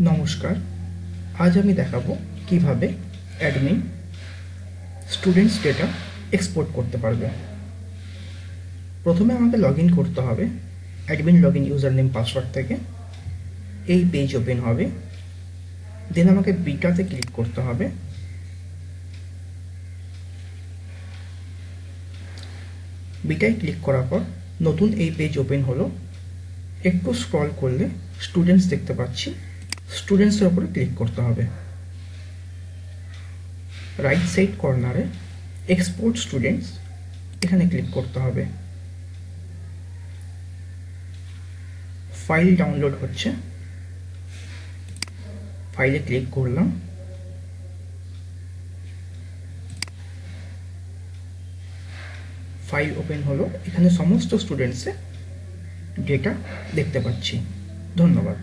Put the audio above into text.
নমস্কার, আজ আমি দেখাবো কিভাবে অ্যাডমিন স্টুডেন্টস ডেটা এক্সপোর্ট করতে পারবে। প্রথমে আমাকে লগ ইন করতে হবে admin log in user name password থেকে। এই পেজ ওপেন হবে, দেন আমাকে বিটাতে ক্লিক করতে হবে। বিটায় ক্লিক করার পর নতুন এই পেজ ওপেন হলো। একটু স্ক্রল করলে স্টুডেন্টস দেখতে পাচ্ছি, স্টুডেন্টসের উপরে ক্লিক করতে হবে। রাইট সাইড কর্নারে এক্সপোর্ট স্টুডেন্টস এখানে ক্লিক করতে হবে। ফাইল ডাউনলোড হচ্ছে, ফাইলে ক্লিক করলাম। ফাইল ওপেন হলো, এখানে সমস্ত স্টুডেন্টসের ডেটা দেখতে পাচ্ছি। ধন্যবাদ।